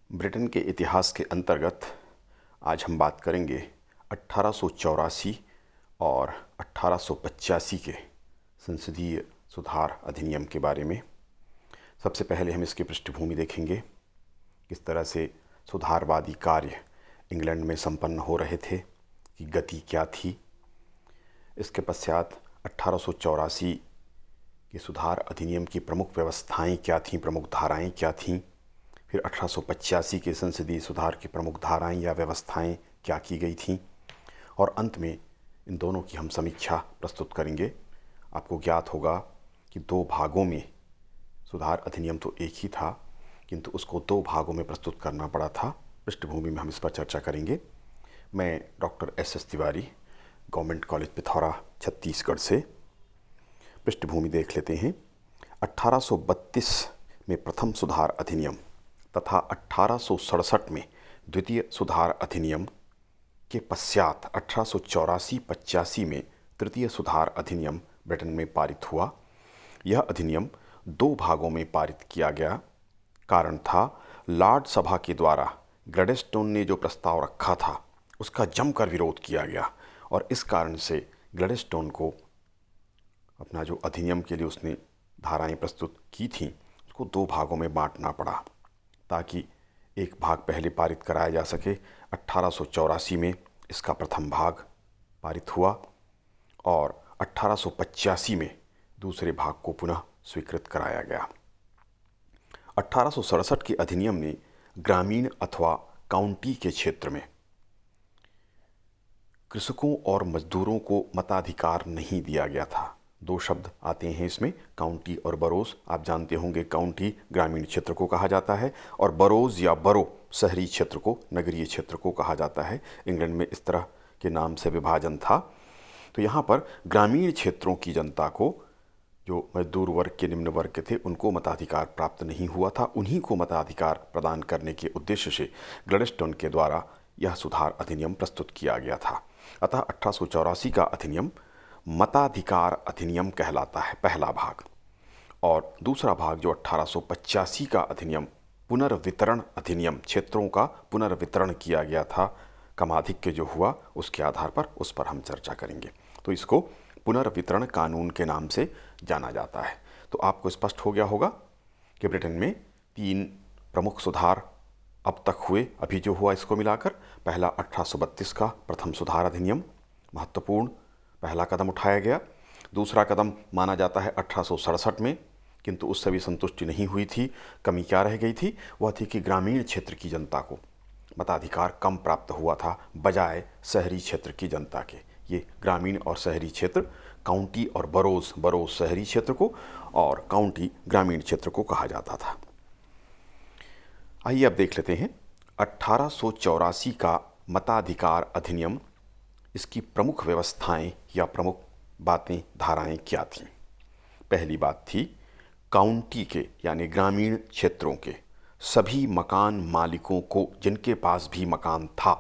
Britain के इतिहास के अंतर्गत आज हम बात करेंगे 1884 और 1885 के संसदीय सुधार अधिनियम के बारे में। सबसे पहले हम इसकी पृष्ठभूमि देखेंगे, किस तरह से सुधारवादी कार्य इंग्लैंड में संपन्न हो रहे थे, कि गति क्या थी। इसके पश्चात 1884 के सुधार अधिनियम की प्रमुख व्यवस्थाएं क्या थीं, प्रमुख धाराएं क्या थीं। फिर 1885 के संसदीय सुधार की प्रमुख धाराएं या व्यवस्थाएं क्या की गई थीं, और अंत में इन दोनों की हम समीक्षा प्रस्तुत करेंगे। आपको ज्ञात होगा कि दो भागों में सुधार अधिनियम तो एक ही था, किंतु उसको दो भागों में प्रस्तुत करना पड़ा था। पृष्ठभूमि में हम इस पर चर्चा करेंगे। मैं doctor S Tiwari, government college Pithora, Chhattisgarh से। पृष्ठभूमि देख लेते हैं। 1832 में प्रथम सुधार अधिनियम तथा 1867 में द्वितीय सुधार अधिनियम के पश्चात 1884-85 में तृतीय सुधार अधिनियम ब्रिटेन में पारित हुआ। यह अधिनियम दो भागों में पारित किया गया। कारण था, लॉर्ड सभा के द्वारा ग्लैडस्टोन ने जो प्रस्ताव रखा था उसका जमकर विरोध किया गया, और इस कारण से ग्लैडस्टोन को अपना जो अधिनियम के लिए उसने धाराएं प्रस्तुत की थीं उसको दो भागों में बांटना पड़ा, ताकि एक भाग पहले पारित कराया जा सके। 1884 में इसका प्रथम भाग पारित हुआ और 1885 में दूसरे भाग को पुनः स्वीकृत कराया गया। 1867 के अधिनियम ने ग्रामीण अथवा काउंटी के क्षेत्र में कृषकों और मजदूरों को मताधिकार नहीं दिया गया था। दो शब्द आते हैं इसमें, काउंटी और बरोज। आप जानते होंगे, काउंटी ग्रामीण क्षेत्र को कहा जाता है और बरोज या बरो शहरी क्षेत्र को, नगरीय क्षेत्र को कहा जाता है। इंग्लैंड में इस तरह के नाम से विभाजन था। तो यहाँ पर ग्रामीण क्षेत्रों की जनता को, जो मजदूर वर्ग के निम्न वर्ग के थे, उनको मताधिकार प्राप्त नहीं हुआ था। उन्हीं को मताधिकार प्रदान करने के उद्देश्य से ग्लैडस्टोन के द्वारा यह सुधार अधिनियम प्रस्तुत किया गया था। अतः 1884 का अधिनियम मताधिकार अधिनियम कहलाता है, पहला भाग। और दूसरा भाग जो 1885 का अधिनियम पुनर्वितरण अधिनियम, क्षेत्रों का पुनर्वितरण किया गया था, क्रमाधिक्य जो हुआ उसके आधार पर, उस पर हम चर्चा करेंगे। तो इसको पुनर्वितरण कानून के नाम से जाना जाता है। तो आपको स्पष्ट हो गया होगा कि ब्रिटेन में तीन प्रमुख सुधार अब तक हुए, अभी जो हुआ इसको मिलाकर। पहला 1832 का प्रथम सुधार अधिनियम, महत्वपूर्ण पहला कदम उठाया गया। दूसरा कदम माना जाता है 1867 में, किंतु उससे भी संतुष्टि नहीं हुई थी। कमी क्या रह गई थी? वह थी कि ग्रामीण क्षेत्र की जनता को मताधिकार कम प्राप्त हुआ था बजाय शहरी क्षेत्र की जनता के। ये ग्रामीण और शहरी क्षेत्र, काउंटी और बरोज, बरोज शहरी क्षेत्र को और काउंटी ग्रामीण क्षेत्र को कहा जाता था। आइए अब देख लेते हैं 1884 का मताधिकार अधिनियम, इसकी प्रमुख व्यवस्थाएं या प्रमुख बातें, धाराएं क्या थीं। पहली बात थी, काउंटी के यानी ग्रामीण क्षेत्रों के सभी मकान मालिकों को, जिनके पास भी मकान था,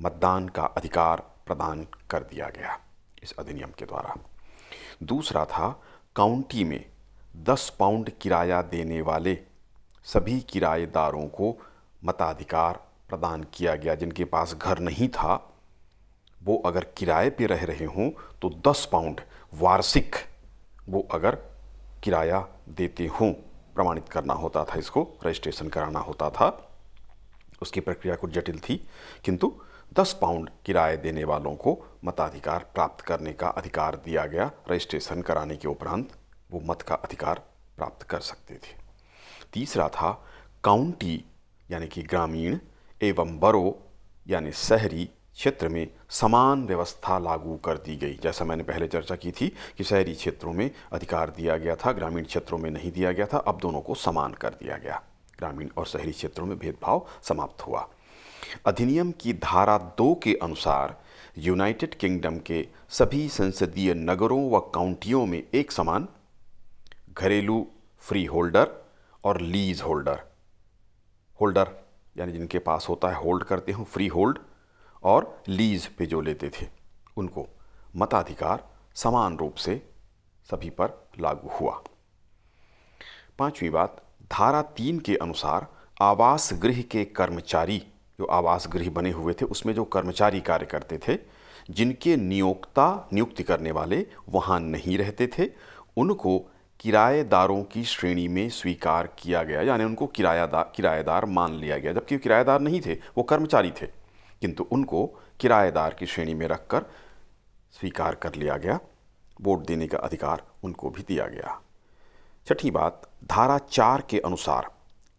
मतदान का अधिकार प्रदान कर दिया गया इस अधिनियम के द्वारा। दूसरा था, काउंटी में 10 पाउंड किराया देने वाले सभी किराएदारों को मताधिकार प्रदान किया गया। जिनके पास घर नहीं था, वो अगर किराए पे रह रहे हों तो 10 पाउंड वार्षिक वो अगर किराया देते हों, प्रमाणित करना होता था, इसको रजिस्ट्रेशन कराना होता था। उसकी प्रक्रिया कुछ जटिल थी, किंतु 10 पाउंड किराए देने वालों को मताधिकार प्राप्त करने का अधिकार दिया गया। रजिस्ट्रेशन कराने के उपरांत वो मत का अधिकार प्राप्त कर सकते थे। तीसरा था, काउंटी यानी कि ग्रामीण एवं बरो यानी शहरी क्षेत्र में समान व्यवस्था लागू कर दी गई। जैसा मैंने पहले चर्चा की थी कि शहरी क्षेत्रों में अधिकार दिया गया था, ग्रामीण क्षेत्रों में नहीं दिया गया था। अब दोनों को समान कर दिया गया, ग्रामीण और शहरी क्षेत्रों में भेदभाव समाप्त हुआ। अधिनियम की धारा 2 के अनुसार यूनाइटेड किंगडम के सभी संसदीय नगरों व काउंटियों में एक समान घरेलू फ्री होल्डर और लीज होल्डर, होल्डर यानी जिनके पास होता है, होल्ड करते हो, फ्री होल्ड, और लीज पे जो लेते थे, उनको मताधिकार समान रूप से सभी पर लागू हुआ। पांचवी बात, धारा 3 के अनुसार आवास गृह के कर्मचारी, जो आवास गृह बने हुए थे उसमें जो कर्मचारी कार्य करते थे, जिनके नियुक्ति करने वाले वहाँ नहीं रहते थे, उनको किराएदारों की श्रेणी में स्वीकार किया गया, यानी उनको किराएदार मान लिया गया। जबकि वो किराएदार नहीं थे, वो कर्मचारी थे, किंतु उनको किराएदार की श्रेणी में रखकर स्वीकार कर लिया गया। वोट देने का अधिकार उनको भी दिया गया। छठी बात, धारा 4 के अनुसार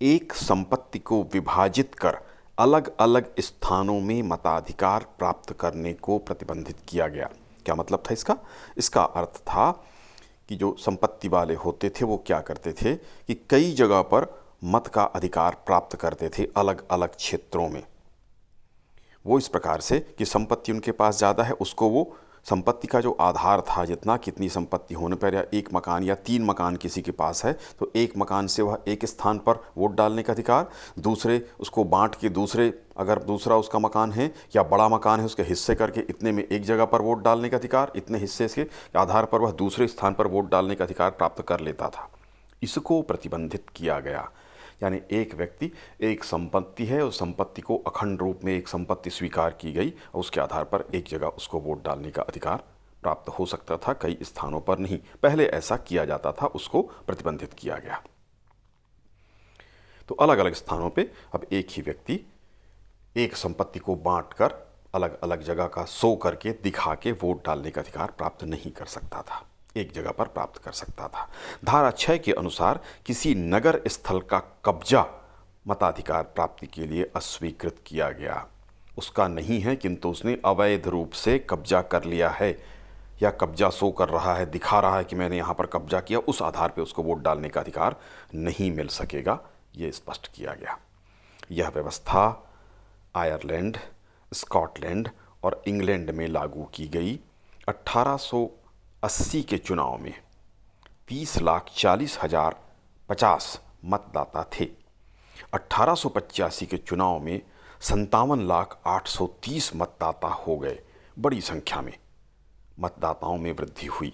एक संपत्ति को विभाजित कर अलग अलग स्थानों में मताधिकार प्राप्त करने को प्रतिबंधित किया गया। क्या मतलब था इसका? इसका अर्थ था कि जो संपत्ति वाले होते थे वो क्या करते थे कि कई जगह पर मत का अधिकार प्राप्त करते थे अलग अलग क्षेत्रों में। वो इस प्रकार से कि संपत्ति उनके पास ज़्यादा है, उसको वो संपत्ति का जो आधार था, जितना कितनी संपत्ति होने पर, या एक मकान या 3 मकान किसी के पास है तो एक मकान से वह एक स्थान पर वोट डालने का अधिकार, दूसरे उसको बांट के अगर दूसरा उसका मकान है या बड़ा मकान है उसके हिस्से करके इतने में एक जगह पर वोट डालने का अधिकार, इतने हिस्से के आधार पर वह दूसरे स्थान पर वोट डालने का अधिकार प्राप्त कर लेता था। इसको प्रतिबंधित किया गया। यानी एक व्यक्ति, एक संपत्ति है, उस संपत्ति को अखंड रूप में एक संपत्ति स्वीकार की गई और उसके आधार पर एक जगह उसको वोट डालने का अधिकार प्राप्त हो सकता था, कई स्थानों पर नहीं। पहले ऐसा किया जाता था, उसको प्रतिबंधित किया गया। तो अलग अलग स्थानों पे अब एक ही व्यक्ति एक संपत्ति को बांटकर अलग अलग जगह का शो करके दिखा के वोट डालने का अधिकार प्राप्त नहीं कर सकता था, एक जगह पर प्राप्त कर सकता था। धारा 6 के अनुसार किसी नगर स्थल का कब्जा मताधिकार प्राप्ति के लिए अस्वीकृत किया गया। उसका नहीं है किंतु उसने अवैध रूप से कब्जा कर लिया है या कब्जा शो कर रहा है, दिखा रहा है कि मैंने यहाँ पर कब्जा किया, उस आधार पर उसको वोट डालने का अधिकार नहीं मिल सकेगा, ये स्पष्ट किया गया। यह व्यवस्था आयरलैंड, स्कॉटलैंड और इंग्लैंड में लागू की गई। 1880 के चुनाव में 30,40,050 मतदाता थे। 1885 के चुनाव में 57,830 मतदाता हो गए। बड़ी संख्या में मतदाताओं में वृद्धि हुई।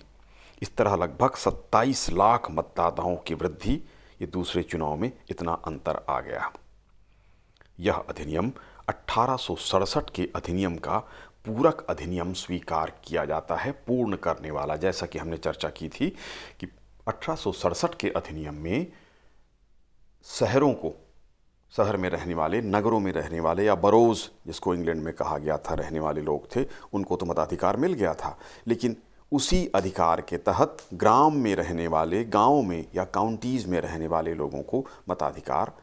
इस तरह लगभग 27 लाख मतदाताओं की वृद्धि, ये दूसरे चुनाव में इतना अंतर आ गया। यह अधिनियम 1867 के अधिनियम का पूरक अधिनियम स्वीकार किया जाता है, पूर्ण करने वाला। जैसा कि हमने चर्चा की थी कि 1867 के अधिनियम में शहरों को, शहर में रहने वाले, नगरों में रहने वाले या बरोज जिसको इंग्लैंड में कहा गया था, रहने वाले लोग थे, उनको तो मताधिकार मिल गया था। लेकिन उसी अधिकार के तहत ग्राम में रहने वाले, गाँव में या काउंटीज़ में रहने वाले लोगों को मताधिकार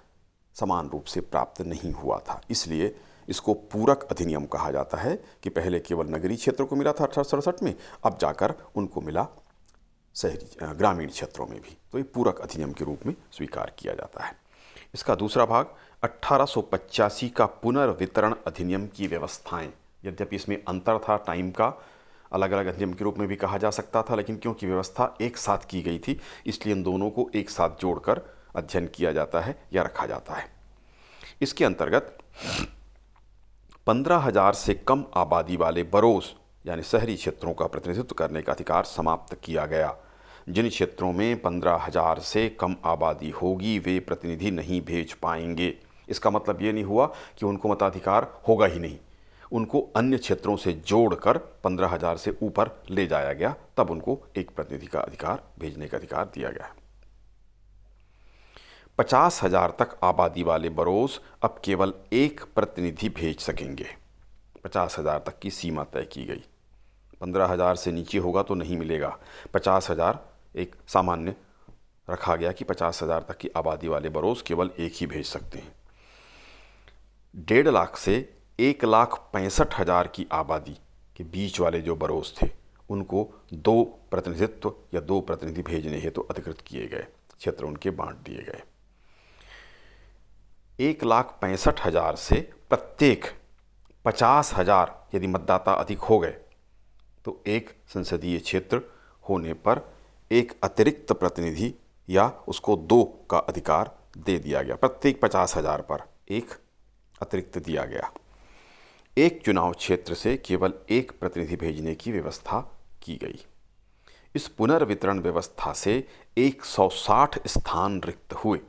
समान रूप से प्राप्त नहीं हुआ था। इसलिए इसको पूरक अधिनियम कहा जाता है कि पहले केवल नगरीय क्षेत्रों को मिला था 1867 में, अब जाकर उनको मिला शहरी ग्रामीण क्षेत्रों में भी। तो ये पूरक अधिनियम के रूप में स्वीकार किया जाता है। इसका दूसरा भाग 1885 का पुनर्वितरण अधिनियम की व्यवस्थाएं। यद्यपि इसमें अंतर था, टाइम का अलग अलग अधिनियम के रूप में भी कहा जा सकता था, लेकिन क्योंकि व्यवस्था एक साथ की गई थी इसलिए इन दोनों को एक साथ जोड़कर अध्ययन किया जाता है या रखा जाता है। इसके अंतर्गत 15,000 से कम आबादी वाले बरोज यानी शहरी क्षेत्रों का प्रतिनिधित्व करने का अधिकार समाप्त किया गया। जिन क्षेत्रों में 15,000 से कम आबादी होगी वे प्रतिनिधि नहीं भेज पाएंगे। इसका मतलब ये नहीं हुआ कि उनको मताधिकार होगा ही नहीं, उनको अन्य क्षेत्रों से जोड़कर 15,000 से ऊपर ले जाया गया, तब उनको एक प्रतिनिधि का अधिकार भेजने का अधिकार दिया गया। 50,000 तक आबादी वाले बरोज अब केवल एक प्रतिनिधि भेज सकेंगे। 50,000 तक की सीमा तय की गई। 15,000 से नीचे होगा तो नहीं मिलेगा। 50,000 एक सामान्य रखा गया कि 50,000 तक की आबादी वाले बरोज केवल एक ही भेज सकते हैं। 1.5 लाख से 1,65,000 की आबादी के बीच वाले जो बरोज थे उनको 2 प्रतिनिधित्व या 2 प्रतिनिधि भेजने हेतु तो अधिकृत किए गए, क्षेत्र उनके बांट दिए गए। 1,65,000 से प्रत्येक 50,000 यदि मतदाता अधिक हो गए तो एक संसदीय क्षेत्र होने पर एक अतिरिक्त प्रतिनिधि या उसको 2 का अधिकार दे दिया गया। प्रत्येक 50,000 पर एक अतिरिक्त दिया गया। एक चुनाव क्षेत्र से केवल एक प्रतिनिधि भेजने की व्यवस्था की गई। इस पुनर्वितरण व्यवस्था से 160 स्थान रिक्त हुए।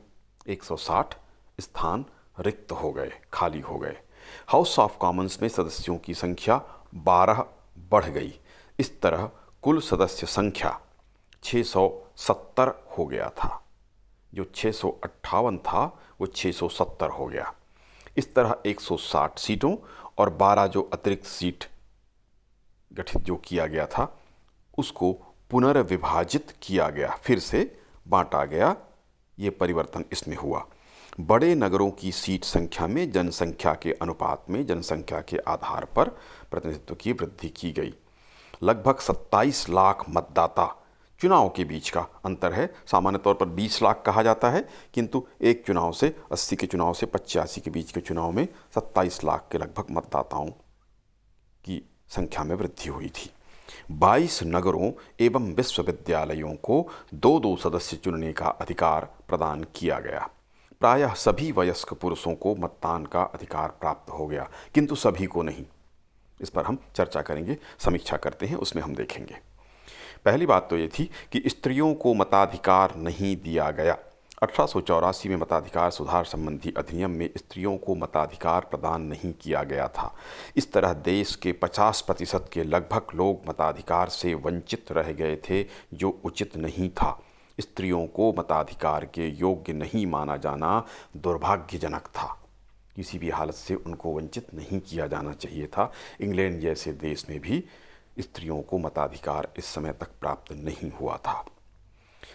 160 स्थान रिक्त हो गए, खाली हो गए। हाउस ऑफ कॉमन्स में सदस्यों की संख्या 12 बढ़ गई। इस तरह कुल सदस्य संख्या 670 हो गया था। जो 658 था वो 670 हो गया। इस तरह 160 सीटों और 12 जो अतिरिक्त सीट गठित जो किया गया था उसको पुनर्विभाजित किया गया, फिर से बांटा गया। ये परिवर्तन इसमें हुआ। बड़े नगरों की सीट संख्या में जनसंख्या के अनुपात में जनसंख्या के आधार पर प्रतिनिधित्व की वृद्धि की गई। लगभग 27 लाख मतदाता चुनाव के बीच का अंतर है। सामान्य तौर पर 20 लाख कहा जाता है, किंतु एक चुनाव से 80 के चुनाव से 85 के बीच के चुनाव में 27 लाख के लगभग मतदाताओं की संख्या में वृद्धि हुई थी। 22 नगरों एवं विश्वविद्यालयों को 2-2 सदस्य चुनने का अधिकार प्रदान किया गया। प्रायः सभी वयस्क पुरुषों को मतदान का अधिकार प्राप्त हो गया, किंतु सभी को नहीं। इस पर हम चर्चा करेंगे, समीक्षा करते हैं, उसमें हम देखेंगे। पहली बात तो ये थी कि स्त्रियों को मताधिकार नहीं दिया गया। 1884 में मताधिकार सुधार संबंधी अधिनियम में स्त्रियों को मताधिकार प्रदान नहीं किया गया था। इस तरह देश के 50% के लगभग लोग मताधिकार से वंचित रह गए थे, जो उचित नहीं था। स्त्रियों को मताधिकार के योग्य नहीं माना जाना दुर्भाग्यजनक था। किसी भी हालत से उनको वंचित नहीं किया जाना चाहिए था। इंग्लैंड जैसे देश में भी स्त्रियों को मताधिकार इस समय तक प्राप्त नहीं हुआ था।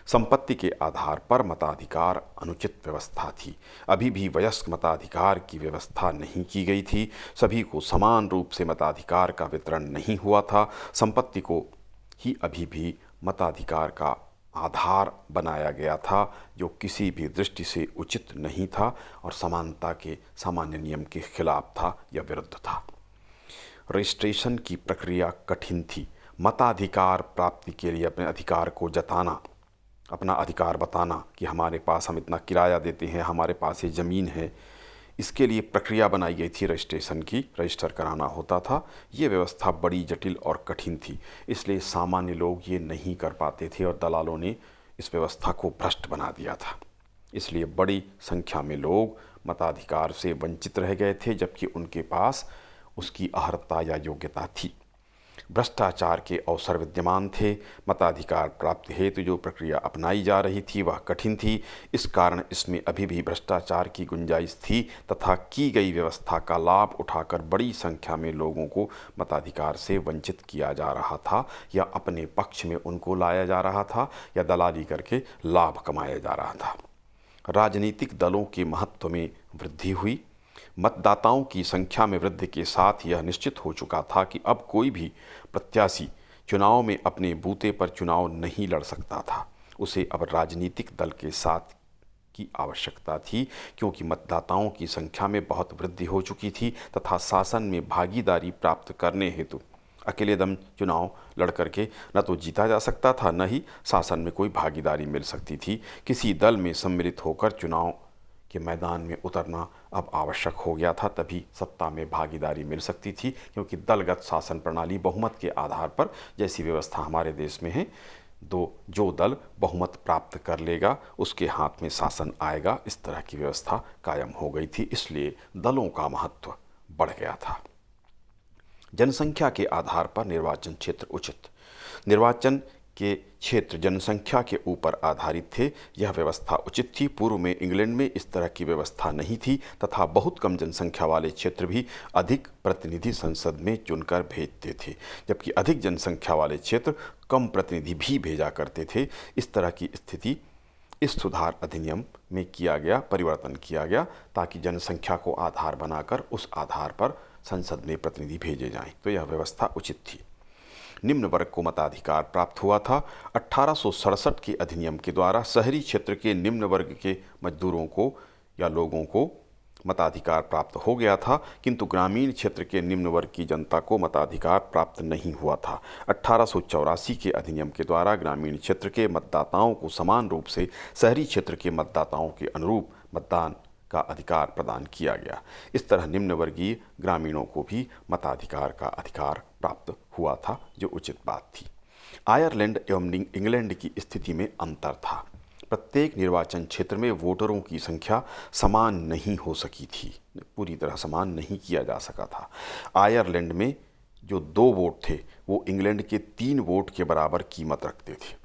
संपत्ति के आधार पर मताधिकार अनुचित व्यवस्था थी। अभी भी वयस्क मताधिकार की व्यवस्था नहीं की गई थी। सभी को समान रूप से मताधिकार का वितरण नहीं हुआ था। संपत्ति को ही अभी भी मताधिकार का आधार बनाया गया था, जो किसी भी दृष्टि से उचित नहीं था और समानता के सामान्य नियम के खिलाफ था या विरुद्ध था। रजिस्ट्रेशन की प्रक्रिया कठिन थी। मताधिकार प्राप्ति के लिए अपने अधिकार को जताना, अपना अधिकार बताना कि हमारे पास, हम इतना किराया देते हैं, हमारे पास ये ज़मीन है, इसके लिए प्रक्रिया बनाई गई थी रजिस्ट्रेशन की। रजिस्टर कराना होता था। ये व्यवस्था बड़ी जटिल और कठिन थी, इसलिए सामान्य लोग ये नहीं कर पाते थे और दलालों ने इस व्यवस्था को भ्रष्ट बना दिया था। इसलिए बड़ी संख्या में लोग मताधिकार से वंचित रह गए थे, जबकि उनके पास उसकी अर्हता या योग्यता थी। भ्रष्टाचार के अवसर विद्यमान थे। मताधिकार प्राप्ति हेतु जो प्रक्रिया अपनाई जा रही थी वह कठिन थी। इस कारण इसमें अभी भी भ्रष्टाचार की गुंजाइश थी तथा की गई व्यवस्था का लाभ उठाकर बड़ी संख्या में लोगों को मताधिकार से वंचित किया जा रहा था, या अपने पक्ष में उनको लाया जा रहा था, या दलाली करके लाभ कमाया जा रहा था। राजनीतिक दलों के महत्व में वृद्धि हुई। मतदाताओं की संख्या में वृद्धि के साथ यह निश्चित हो चुका था कि अब कोई भी प्रत्याशी चुनाव में अपने बूते पर चुनाव नहीं लड़ सकता था। उसे अब राजनीतिक दल के साथ की आवश्यकता थी, क्योंकि मतदाताओं की संख्या में बहुत वृद्धि हो चुकी थी तथा शासन में भागीदारी प्राप्त करने हेतु अकेले दम चुनाव लड़ करके न तो जीता जा सकता था, न ही शासन में कोई भागीदारी मिल सकती थी। किसी दल में सम्मिलित होकर चुनाव के मैदान में उतरना अब आवश्यक हो गया था, तभी सत्ता में भागीदारी मिल सकती थी। क्योंकि दलगत शासन प्रणाली, बहुमत के आधार पर जैसी व्यवस्था हमारे देश में है, जो दल बहुमत प्राप्त कर लेगा उसके हाथ में शासन आएगा, इस तरह की व्यवस्था कायम हो गई थी। इसलिए दलों का महत्व बढ़ गया था। जनसंख्या के आधार पर निर्वाचन क्षेत्र उचित। निर्वाचन के क्षेत्र जनसंख्या के ऊपर आधारित थे। यह व्यवस्था उचित थी। पूर्व में इंग्लैंड में इस तरह की व्यवस्था नहीं थी तथा बहुत कम जनसंख्या वाले क्षेत्र भी अधिक प्रतिनिधि संसद में चुनकर भेजते थे, जबकि अधिक जनसंख्या वाले क्षेत्र कम प्रतिनिधि भी भेजा करते थे। इस तरह की स्थिति इस सुधार अधिनियम में किया गया, परिवर्तन किया गया, ताकि जनसंख्या को आधार बनाकर उस आधार पर संसद में प्रतिनिधि भेजे जाएं। तो यह व्यवस्था उचित थी। निम्न वर्ग को मताधिकार प्राप्त हुआ था। 1867 के अधिनियम के द्वारा शहरी क्षेत्र के निम्न वर्ग के मजदूरों को या लोगों को मताधिकार प्राप्त हो गया था, किंतु ग्रामीण क्षेत्र के निम्न वर्ग की जनता को मताधिकार प्राप्त नहीं हुआ था। 1884 के अधिनियम के द्वारा ग्रामीण क्षेत्र के मतदाताओं को समान रूप से शहरी क्षेत्र के मतदाताओं के अनुरूप मतदान का अधिकार प्रदान किया गया। इस तरह निम्न वर्गीय ग्रामीणों को भी मताधिकार का अधिकार प्राप्त हुआ था, जो उचित बात थी। आयरलैंड एवं इंग्लैंड की स्थिति में अंतर था। प्रत्येक निर्वाचन क्षेत्र में वोटरों की संख्या समान नहीं हो सकी थी, पूरी तरह समान नहीं किया जा सका था। आयरलैंड में जो 2 वोट थे वो इंग्लैंड के 3 वोट के बराबर कीमत रखते थे।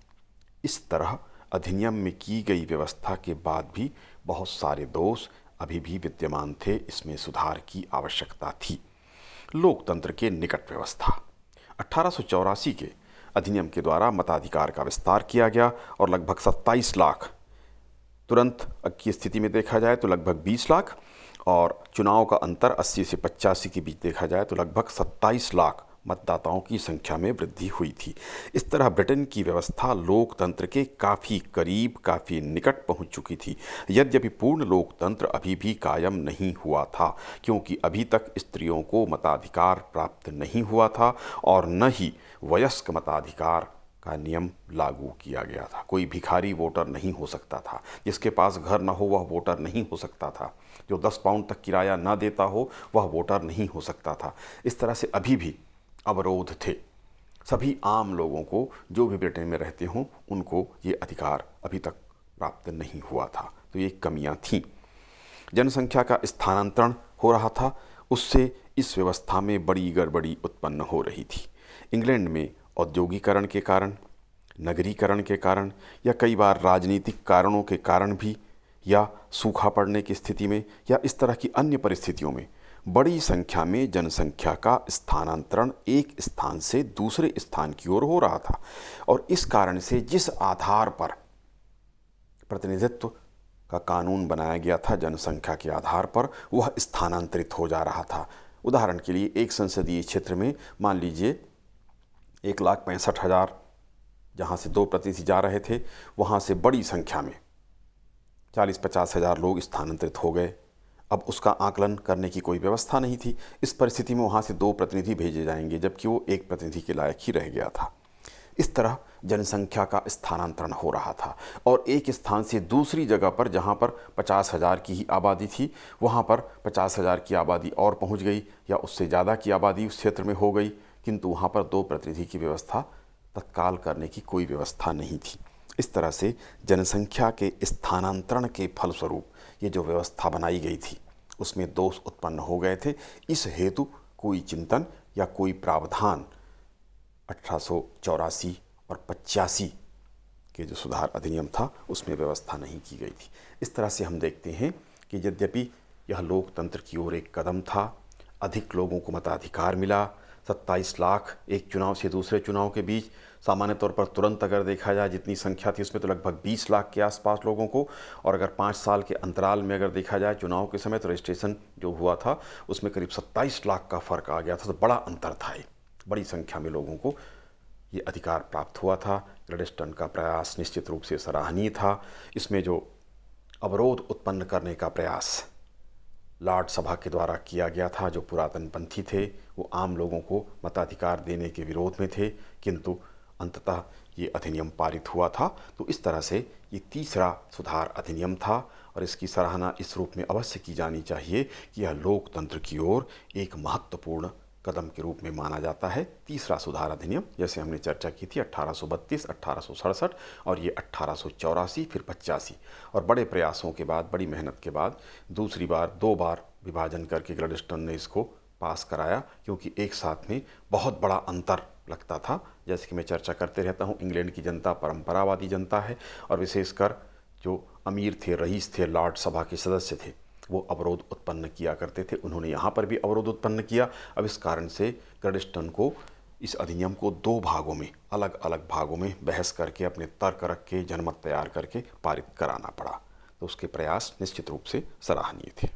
इस तरह अधिनियम में की गई व्यवस्था के बाद भी बहुत सारे दोष अभी भी विद्यमान थे। इसमें सुधार की आवश्यकता थी। लोकतंत्र के निकट व्यवस्था। 1884 के अधिनियम के द्वारा मताधिकार का विस्तार किया गया और लगभग 27 लाख, तुरंत की स्थिति में देखा जाए तो लगभग 20 लाख, और चुनाव का अंतर 80 से 85 के बीच देखा जाए तो लगभग 27 लाख मतदाताओं की संख्या में वृद्धि हुई थी। इस तरह ब्रिटेन की व्यवस्था लोकतंत्र के काफ़ी करीब, काफ़ी निकट पहुंच चुकी थी। यद्यपि पूर्ण लोकतंत्र अभी भी कायम नहीं हुआ था, क्योंकि अभी तक स्त्रियों को मताधिकार प्राप्त नहीं हुआ था और न ही वयस्क मताधिकार का नियम लागू किया गया था। कोई भिखारी वोटर नहीं हो सकता था, जिसके पास घर न हो वह वोटर नहीं हो सकता था, जो 10 पाउंड तक किराया ना देता हो वह वोटर नहीं हो सकता था। इस तरह से अभी भी अवरोध थे। सभी आम लोगों को, जो भी ब्रिटेन में रहते हों, उनको ये अधिकार अभी तक प्राप्त नहीं हुआ था। तो ये कमियां थीं। जनसंख्या का स्थानांतरण हो रहा था, उससे इस व्यवस्था में बड़ी गड़बड़ी उत्पन्न हो रही थी। इंग्लैंड में औद्योगिकरण के कारण, नगरीकरण के कारण या कई बार राजनीतिक कारणों के कारण भी, या सूखा पड़ने की स्थिति में या इस तरह की अन्य परिस्थितियों में बड़ी संख्या में जनसंख्या का स्थानांतरण एक स्थान से दूसरे स्थान की ओर हो रहा था। और इस कारण से जिस आधार पर प्रतिनिधित्व का कानून बनाया गया था, जनसंख्या के आधार पर, वह स्थानांतरित हो जा रहा था। उदाहरण के लिए एक संसदीय क्षेत्र में मान लीजिए 1,65,000 जहाँ से 2 प्रतिनिधि जा रहे थे, वहाँ से बड़ी संख्या में 40-50 हज़ार लोग स्थानांतरित हो गए। अब उसका आकलन करने की कोई व्यवस्था नहीं थी। इस परिस्थिति में वहाँ से 2 प्रतिनिधि भेजे जाएंगे, जबकि वो 1 प्रतिनिधि के लायक ही रह गया था। इस तरह जनसंख्या का स्थानांतरण हो रहा था और एक स्थान से दूसरी जगह पर, जहाँ पर 50,000 की ही आबादी थी, वहाँ पर 50,000 की आबादी और पहुँच गई या उससे ज़्यादा की आबादी उस क्षेत्र में हो गई, किंतु वहाँ पर 2 प्रतिनिधि की व्यवस्था तत्काल करने की कोई व्यवस्था नहीं थी। इस तरह से जनसंख्या के स्थानांतरण के फलस्वरूप ये जो व्यवस्था बनाई गई थी उसमें दोष उत्पन्न हो गए थे। इस हेतु कोई चिंतन या कोई प्रावधान 1884 और 85 के जो सुधार अधिनियम था उसमें व्यवस्था नहीं की गई थी। इस तरह से हम देखते हैं कि यद्यपि यह लोकतंत्र की ओर एक कदम था, अधिक लोगों को मताधिकार मिला, 27 लाख एक चुनाव से दूसरे चुनाव के बीच, सामान्य तौर पर तुरंत अगर देखा जाए जितनी संख्या थी उसमें तो लगभग 20 लाख के आसपास लोगों को, और अगर 5 साल के अंतराल में अगर देखा जाए चुनाव के समय तो रजिस्ट्रेशन जो हुआ था उसमें करीब 27 लाख का फ़र्क आ गया था। तो बड़ा अंतर था। बड़ी संख्या में लोगों को ये अधिकार प्राप्त हुआ था। ग्लैडस्टोन का प्रयास निश्चित रूप से सराहनीय था। इसमें जो अवरोध उत्पन्न करने का प्रयास लॉर्ड सभा के द्वारा किया गया था, जो पुरातन पंथी थे वो आम लोगों को मताधिकार देने के विरोध में थे, किंतु अंततः ये अधिनियम पारित हुआ था। तो इस तरह से ये तीसरा सुधार अधिनियम था और इसकी सराहना इस रूप में अवश्य की जानी चाहिए कि यह लोकतंत्र की ओर एक महत्वपूर्ण कदम के रूप में माना जाता है। तीसरा सुधार अधिनियम, जैसे हमने चर्चा की थी 1832, 1867 और ये 1884 फिर 85, और बड़े प्रयासों के बाद, बड़ी मेहनत के बाद दूसरी बार 2 बार विभाजन करके ग्लैडस्टोन ने इसको पास कराया, क्योंकि एक साथ में बहुत बड़ा अंतर लगता था। जैसे कि मैं चर्चा करते रहता हूँ, इंग्लैंड की जनता परंपरावादी जनता है और विशेषकर जो अमीर थे, रईस थे, लॉर्ड सभा के सदस्य थे, वो अवरोध उत्पन्न किया करते थे। उन्होंने यहाँ पर भी अवरोध उत्पन्न किया। अब इस कारण से ग्लैडस्टोन को इस अधिनियम को 2 भागों में, अलग अलग भागों में बहस करके, अपने तर्क रख के, जनमत तैयार करके पारित कराना पड़ा। तो उसके प्रयास निश्चित रूप से सराहनीय थे।